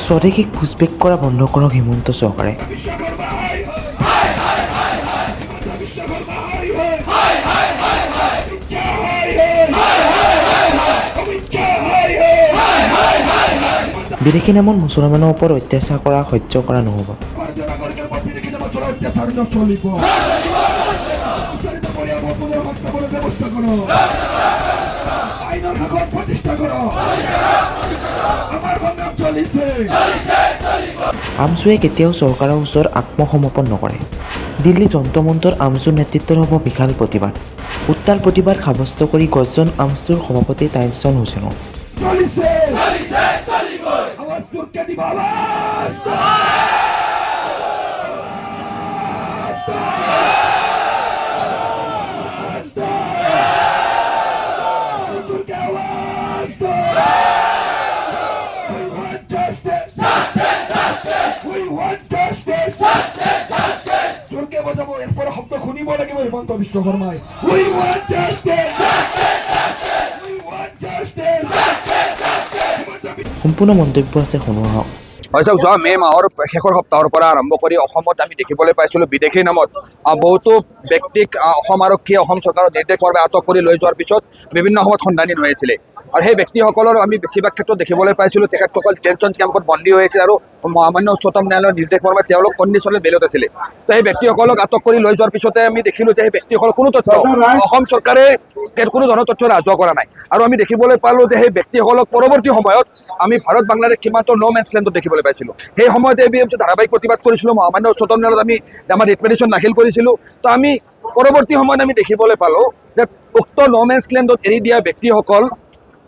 স্বদেশীক পুষবেক কৰা বন্ধ কৰক হিমন্ত চৰকাৰে। বিদেশী নামত মুছলমানৰ ওপৰত অত্যাচাৰ কৰা সহ্য কৰা নহ'ব। আমছুৱে কেতিয়াও চৰকাৰৰ ওচৰত আত্মসমৰ্পণ নকৰে। দিল্লী যন্ত্ৰ মন্ত্ৰৰ আমছুৰ নেতৃত্বত হ'ব বিশাল প্ৰতিবাদ। উত্তাল প্ৰতিবাদ সাব্যস্ত কৰি গৰ্জন আমছুৰ সভাপতি তাইছন হুছেইনৰ। শব্দ শুনিব লাগিব হিমন্ত বিশ্ব শৰ্মাই। সম্পূৰ্ণ মন্তব্য আছে শুনোৱা হওক। হয় চাওক, যোৱা মে' মাহৰ শেষৰ সপ্তাহৰ পৰা আৰম্ভ কৰি অসমত আমি দেখিবলৈ পাইছিলোঁ বিদেশী নামত বহুতো ব্যক্তিক অসম আৰক্ষীয়ে অসম চৰকাৰৰ নিৰ্দেশমৰ্মে আটক কৰি লৈ যোৱাৰ পিছত বিভিন্ন সময়ত সন্ধানহীন হৈ আছিলে। আৰু সেই ব্যক্তিসকলৰ আমি বেছিভাগ ক্ষেত্ৰত দেখিবলৈ পাইছিলোঁ তেখেতসকল ডিটেনশ্যন কেম্পত বন্দী হৈ আছিল আৰু মহামান্য উচ্চতম ন্যায়ালয়ৰ নিৰ্দেশমৰ্মে তেওঁলোক কণ্ডিশ্যনেল বেইলত আছিলে। তো সেই ব্যক্তিসকলক আটক কৰি লৈ যোৱাৰ পিছতে আমি দেখিলোঁ যে সেই ব্যক্তিসকলৰ কোনো তথ্য অসম চৰকাৰে কোনো ধৰণৰ তথ্য ৰাজহুৱা কৰা নাই। আৰু আমি দেখিবলৈ পালোঁ যে সেই ব্যক্তিসকলক পৰৱৰ্তী সময়ত আমি ভাৰত বাংলাদেশ সীমান্তৰ ন' মেন্স লেণ্ডত দেখিবলৈ পাইছিলোঁ। সেই সময়তে ABMC ধাৰাবাহিক প্ৰতিবাদ কৰিছিলোঁ, মহামান্য উচ্চতম ন্যায়ালয়ত আমি আমাৰ ৰিট পিটিশ্যন দাখিল কৰিছিলোঁ। তো আমি পৰৱৰ্তী সময়ত আমি দেখিবলৈ পালোঁ যে উক্ত ন' মেন্স লেণ্ডত এৰি দিয়া ব্যক্তিসকল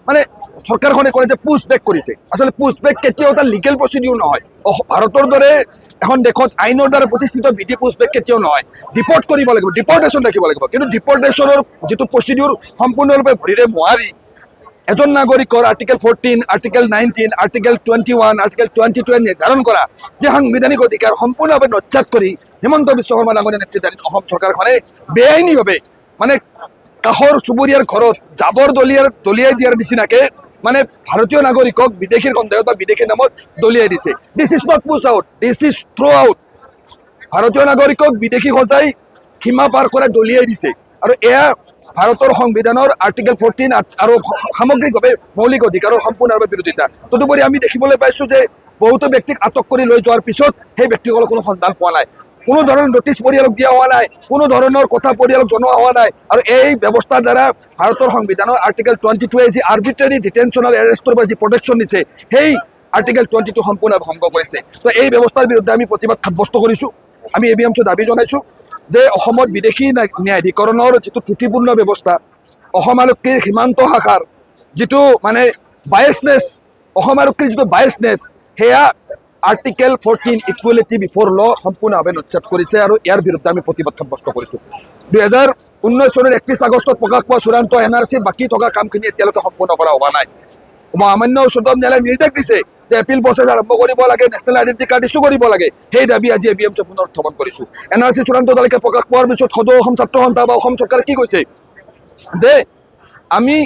মানে চৰকাৰখনে কৰে যে পুছবেক কৰিছে। আচলতে পুছবেক কেতিয়াও এটা লিগেল প্ৰচিডিউৰ নহয়। ভাৰতৰ দৰে এখন দেশত আইনৰ দ্বাৰা প্ৰতিষ্ঠিত বিধি পুছবেক কেতিয়াও নহয়। ডিপৰ্ট কৰিব লাগিব, ডিপৰ্টেশ্যন ৰাখিব লাগিব। কিন্তু ডিপৰ্টেশ্যনৰ যিটো প্ৰচিডিউৰ সম্পূৰ্ণৰূপে ভৰিৰে মোৱাৰি এজন নাগৰিকৰ আৰ্টিকেল 14, আৰ্টিকেল 19, আৰ্টিকেল 21, আৰ্টিকেল 22 নিৰ্ধাৰণ কৰা যে সাংবিধানিক অধিকাৰ সম্পূৰ্ণভাৱে নস্যাৎ কৰি হিমন্ত বিশ্ব শৰ্মা ডাঙৰীয়া নেতৃত্বাধীন অসম চৰকাৰখনে বেআইনীভাৱে মানে কাষৰ চুবুৰীয়াৰ ঘৰত জাবৰ দলিয়াই দিয়াৰ নিচিনাকে মানে ভাৰতীয় নাগৰিকক বিদেশীৰ সন্দেহত বা বিদেশীৰ নামত দলিয়াই দিছে। This is not push out, this is throw' out. ভাৰতীয় নাগৰিকক বিদেশী সজাই সীমা পাৰ কৰাই দলিয়াই দিছে। আৰু এয়া ভাৰতৰ সংবিধানৰ আৰ্টিকেল 14 আৰু সামগ্ৰিকভাৱে মৌলিক অধিকাৰৰ সম্পূৰ্ণভাৱে বিৰোধিতা। তদুপৰি আমি দেখিবলৈ পাইছোঁ যে বহুতো ব্যক্তিক আটক কৰি লৈ যোৱাৰ পিছত সেই ব্যক্তিসকলক কোনো সন্ধান পোৱা নাই, কোনো ধৰণৰ নটিছ পৰিয়ালক দিয়া হোৱা নাই, কোনো ধৰণৰ কথা পৰিয়ালক জনোৱা হোৱা নাই। আৰু এই ব্যৱস্থাৰ দ্বাৰা ভাৰতৰ সংবিধানৰ আৰ্টিকেল 22 যি আৰ্বিট্ৰেৰী ডিটেনশ্যন আৰু এৰেষ্টৰ পৰা যি প্ৰটেকশ্যন দিছে সেই আৰ্টিকেল 22 সম্পূৰ্ণভাৱে ভংগ কৰিছে। তো এই ব্যৱস্থাৰ বিৰুদ্ধে আমি প্ৰতিবাদ সাব্যস্ত কৰিছোঁ। আমি ABMC দাবী জনাইছোঁ যে অসমত বিদেশী ন্যায়াধিকৰণৰ যিটো ত্ৰুটিপূৰ্ণ ব্যৱস্থা, অসম আৰক্ষীৰ সীমান্ত শাখাৰ যিটো মানে বায়াছনেছ, অসম আৰক্ষীৰ যিটো বায়াছনেছ সেয়া আৰ্টিকেল 14 ইকুৱেলিটি বিফৰ ল সম্পূৰ্ণভাৱে নস্যাৎ কৰিছে। আৰু ইয়াৰ বিৰুদ্ধে আমি প্ৰতিবাদ সাব্যস্ত কৰিছোঁ। 2019 চনৰ 31 আগষ্টত প্ৰকাশ পোৱা চূড়ান্ত NRC বাকী থকা কামখিনি এতিয়ালৈকে সম্পূৰ্ণ কৰা হোৱা নাই। মহামান্য উচ্চতম ন্যায়ালয়ে নিৰ্দেশ দিছে যে এপিল প্ৰচেছ আৰম্ভ কৰিব লাগে, নেশ্যনেল আইডেণ্টিটি কাৰ্ড ইছ্যু কৰিব লাগে। সেই দাবী আজি ABMC পুনৰ উত্থাপন কৰিছোঁ। NRC চূড়ান্ত তালিকা প্ৰকাশ পোৱাৰ পিছত সদৌ অসম ছাত্ৰ সন্থা বা অসম চৰকাৰে কি কৈছে যে আমি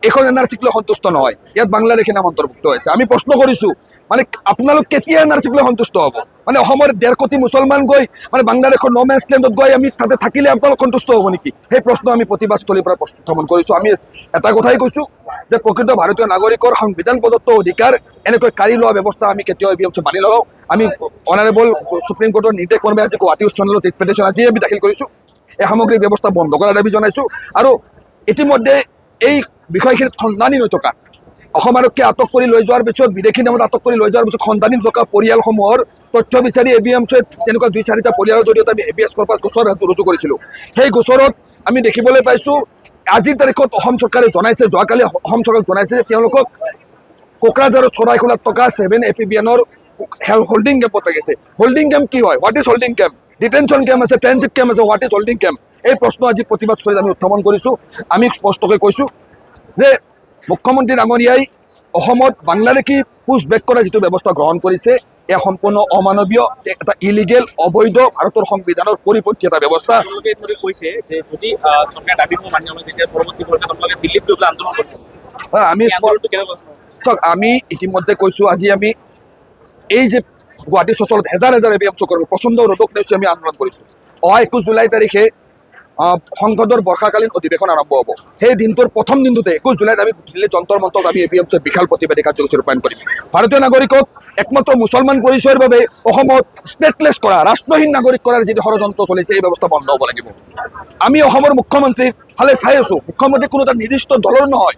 এখন NRCক লৈ সন্তুষ্ট নহয়, ইয়াত বাংলাদেশী নাম অন্তৰ্ভুক্ত হৈছে। আমি প্ৰশ্ন কৰিছোঁ মানে আপোনালোক কেতিয়া NRCক লৈ সন্তুষ্ট হ'ব? মানে অসমৰ 1.5 কোটি মুছলমান গৈ মানে বাংলাদেশৰ ন' মেন্স লেণ্ডত গৈ আমি তাতে থাকিলে আপোনালোক সন্তুষ্ট হ'ব নেকি? সেই প্ৰশ্ন আমি প্ৰতিবাদস্থলীৰ পৰা উত্থাপন কৰিছোঁ। আমি এটা কথাই কৈছোঁ যে প্ৰকৃত ভাৰতীয় নাগৰিকৰ সংবিধান প্ৰদত্ত অধিকাৰ এনেকৈ কাঢ়ি লোৱা ব্যৱস্থা আমি কেতিয়াও ABMC মানি নলওঁ। আমি অনাৰেবল সুপ্ৰিম কোৰ্টৰ নিৰ্দেশমৰ্মে আজি গুৱাহাটী উচ্চ ন্যায়ালয়ত ৰিট পিটিশ্যন আজি আমি দাখিল কৰিছোঁ। এই সামগ্ৰিক ব্যৱস্থা বন্ধ কৰাৰ দাবী জনাইছোঁ। আৰু ইতিমধ্যে এই বিষয়খিনিত সন্ধানী হৈ থকা অসম আৰক্ষীয়ে আটক কৰি লৈ যোৱাৰ পিছত বিদেশী নামত আটক কৰি লৈ যোৱাৰ পিছত সন্ধানী থকা পৰিয়ালসমূহৰ তথ্য বিচাৰি ABMCয়ে তেনেকুৱা 2-4টা পৰিয়ালৰ জৰিয়তে আমি হেবিয়াছ কৰ্পাছ গোচৰ ৰুজু কৰিছিলোঁ। সেই গোচৰত আমি দেখিবলৈ পাইছোঁ আজিৰ তাৰিখত অসম চৰকাৰে জনাইছে, যোৱাকালি অসম চৰকাৰক জনাইছে যে তেওঁলোকক কোকৰাঝাৰৰ চৰাইখোলাত থকা 7 APBNৰ হোল্ডিং কেম্পত লাগিছে। হোল্ডিং কেম্প কি হয়? What is holding camp? Detention camp আছে, ট্ৰেনজিট কেম্প আছে, হোৱাট ইজ হোল্ডিং কেম্প? এই প্ৰশ্ন আজি প্ৰতিবাদস্থলীত আমি উত্থাপন কৰিছোঁ। আমি স্পষ্টকৈ কৈছোঁ যে মুখ্যমন্ত্ৰী ডাঙৰীয়াই অসমত বাংলাদেশী পুছবেক কৰা যিটো ব্যৱস্থা গ্ৰহণ কৰিছে এয়া সম্পূৰ্ণ অমানৱীয়, এটা ইলিগেল, অবৈধ, ভাৰতৰ সংবিধানৰ পৰিপন্থী এটা ব্যৱস্থা। কৈছে যে যদি চৰকাৰে দাবীসমূহ মানি নলয় তেতিয়া পৰৱৰ্তী পৰ্যায়ত আপোনালোকে দিল্লীত গৈ পেলাই আন্দোলন কৰিব। আমি ইতিমধ্যে কৈছোঁ আজি আমি এই যে গুৱাহাটী চচলত হেজাৰ হেজাৰ APMC কৰ্মী প্ৰচণ্ড ৰ'দক নেওচি আমি আন্দোলন কৰিছোঁ। 21 জুলাই তাৰিখে সংসদৰ বৰ্ষাকালীন অধিৱেশন আৰম্ভ হ'ব। সেই দিনটোৰ প্ৰথম দিনটোতে 21 জুলাইত আমি দিল্লী যন্তৰ মন্তৰত আমি APMC বিশাল প্ৰতিবাদী কাৰ্যসূচী ৰূপায়ণ কৰিম। ভাৰতীয় নাগৰিকক একমাত্ৰ মুছলমান পৰিচয়ৰ বাবে অসমত ষ্টেটলেছ কৰা, ৰাষ্ট্ৰহীন নাগৰিক কৰাৰ যিটো ষড়যন্ত্ৰ চলিছে এই ব্যৱস্থা বন্ধ হ'ব লাগিব। আমি অসমৰ মুখ্যমন্ত্ৰীৰ ফালে চাই আছোঁ। মুখ্যমন্ত্ৰী কোনো এটা নিৰ্দিষ্ট দলৰ নহয়।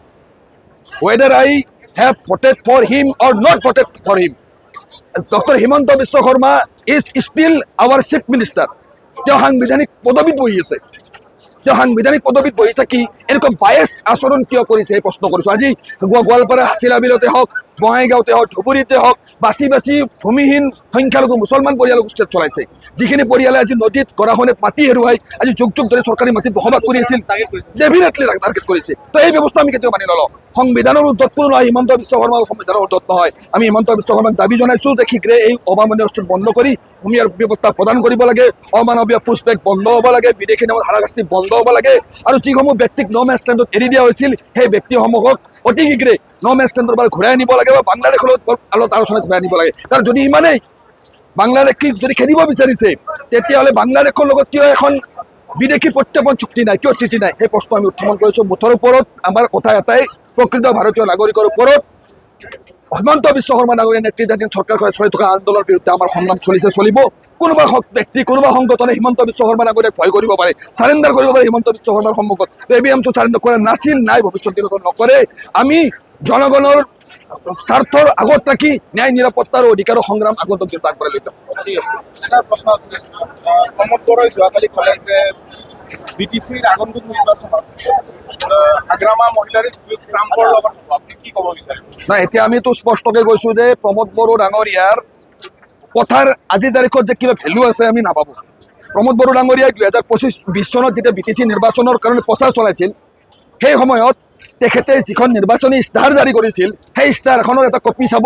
whether I have voted for him or not voted for him, Dr. Himanta Biswa Sarma is still our chief minister. তেওঁ সাংবিধানিক পদবীত বহি আছে। তেওঁ সাংবিধানিক পদবীত বহি থাকি এনেকুৱা বায়েছ আচৰণ কিয় কৰিছে এই প্ৰশ্ন কৰিছোঁ। আজি গোৱালপাৰা হাছিলা বিলতে হওক, বঙাইগাঁৱতে হওক, ধুবুৰীতে হওক, বাছি বাছি ভূমিহীন সংখ্যালঘু মুছলমান পৰিয়ালক উচ্ছেদ চলাইছে। যিখিনি পৰিয়ালে আজি নদীত গৰাখহনীয়াত মাটি হেৰুৱাই আজি যুগ যুগ ধৰি চৰকাৰী মাটিত বসবাস কৰি আছিল, ডেফিনেটলি টাৰ্গেট কৰিছে। তো এই ব্যৱস্থা আমি কেতিয়াও মানি নলওঁ। সংবিধানৰ উৰ্ধত কোনো নহয়, হিমন্ত বিশ্ব শৰ্মা সংবিধানৰ উৰ্ধত নহয়। আমি হিমন্ত বিশ্ব শৰ্মাক দাবী জনাইছোঁ যে শীঘ্ৰে এই অমানৱীয় অস্ত্ৰ বন্ধ কৰি ভূমিৰ ব্যৱস্থা প্ৰদান কৰিব লাগে। অমানৱীয় পুষ্পেক বন্ধ হ'ব লাগে, বিদেশী নামত হাৰাশাস্তি বন্ধ হ'ব লাগে, আৰু যিসমূহ ব্যক্তিক ন'মেজ লেণ্ডত এৰি দিয়া হৈছিল সেই ব্যক্তিসমূহক অতি শীঘ্ৰে ন'মেজ লেণ্ডৰ পৰা ঘূৰাই আনিব লাগে বা বাংলাদেশৰ লগত আলোচনাত ঘূৰাই আনিব লাগে। কাৰণ যদি ইমানেই বাংলাদেশক যদি খেদিব বিচাৰিছে তেতিয়াহ'লে বাংলাদেশৰ লগত কিয় এখন বিদেশী প্ৰত্যৰ্পণ চুক্তি নাই, কিয় ট্ৰিটি নাই, সেই প্ৰশ্ন আমি উত্থাপন কৰিছোঁ। মুঠৰ ওপৰত আমাৰ কথা এটাই, প্ৰকৃত ভাৰতীয় নাগৰিকৰ ওপৰত হিমন্ত বিশ্ব শৰ্মা ডাঙৰীয়া নেতৃত্বাধীন চৰকাৰখনে চলি থকা আন্দোলনৰ বিৰুদ্ধে আমাৰ সংগ্ৰাম চলিছে, চলিব। কোনোবা ব্যক্তি, কোনোবা সংগঠনে হিমন্ত বিশ্ব শৰ্মা ডাঙৰীয়াক ভয় কৰিব পাৰে, চাৰেণ্ডাৰ কৰিব পাৰে হিমন্ত বিশ্ব শৰ্মাৰ সন্মুখত। APMC চাৰেণ্ডাৰ কৰা নাছিল, নাই, ভৱিষ্যত দিনত নকৰে। আমি জনগণৰ স্বাৰ্থৰ আগত ৰাখি ন্যায় নিৰাপত্তা আৰু অধিকাৰৰ সংগ্ৰাম আগন্তুক দিনত আগবঢ়াই লৈ যাম। ঠিক আছে, এটা প্ৰশ্ন আছিলে। প্ৰমোদ বড়োই যোৱাকালি ক'লে যে BTCৰ আগন্তুক নিৰ্বাচনত আগ্ৰামা মহিলাৰ যুঁজ ট্ৰাম্পৰ লগত হ'ব। আপুনি কি ক'ব বিচাৰে? নাই, এতিয়া আমিতো স্পষ্টকৈ কৈছোঁ যে প্ৰমোদ বড়ো ডাঙৰীয়াৰ কথাৰ আজিৰ তাৰিখত যে কিবা ভেলু আছে আমি নাভাবোঁ। প্ৰমোদ বড়ো ডাঙৰীয়াই 2025 চনত যেতিয়া BTC নিৰ্বাচনৰ কাৰণে প্ৰচাৰ চলাইছিল সেই সময়ত তেখেতে যিখন নিৰ্বাচনী ইস্তাহাৰ জাৰি কৰিছিল সেই ইস্তাহাৰখনৰ এটা কপি চাব,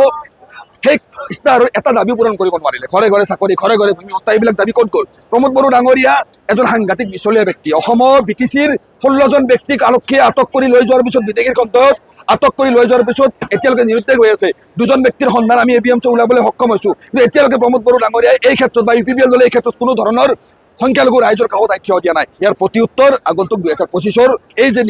সেই ইস্তাহাৰৰ এটা দাবী পূৰণ কৰিব নোৱাৰিলে। ঘৰে ঘৰে চাকৰি, ঘৰে ঘৰে ভূমি হত্যা, এইবিলাক দাবী ক'ত গ'ল? প্ৰমোদ বড়ো ডাঙৰীয়া এজন সাংঘাতিক মিছলীয়া ব্যক্তি। অসমৰ BTCৰ 16জন ব্যক্তিক আৰক্ষীয়ে আটক কৰি লৈ যোৱাৰ পিছত, বিদেশীৰ কণ্ঠত আটক কৰি লৈ যোৱাৰ পিছত এতিয়ালৈকে নিৰুদ্দেশ হৈ আছে। 2জন ব্যক্তিৰ সন্ধান আমি APMC ওলাবলৈ সক্ষম হৈছোঁ, কিন্তু এতিয়ালৈকে প্ৰমোদ বড়ো ডাঙৰীয়াই এই ক্ষেত্ৰত বা UPPL দলে এই ক্ষেত্ৰত কোনো ধৰণৰ সংখ্যালঘু ৰাইজৰ কাষত থিয় দিয়া নাই। ইয়াৰ প্ৰতি উত্তৰ আগন্তুক 2025 এই যে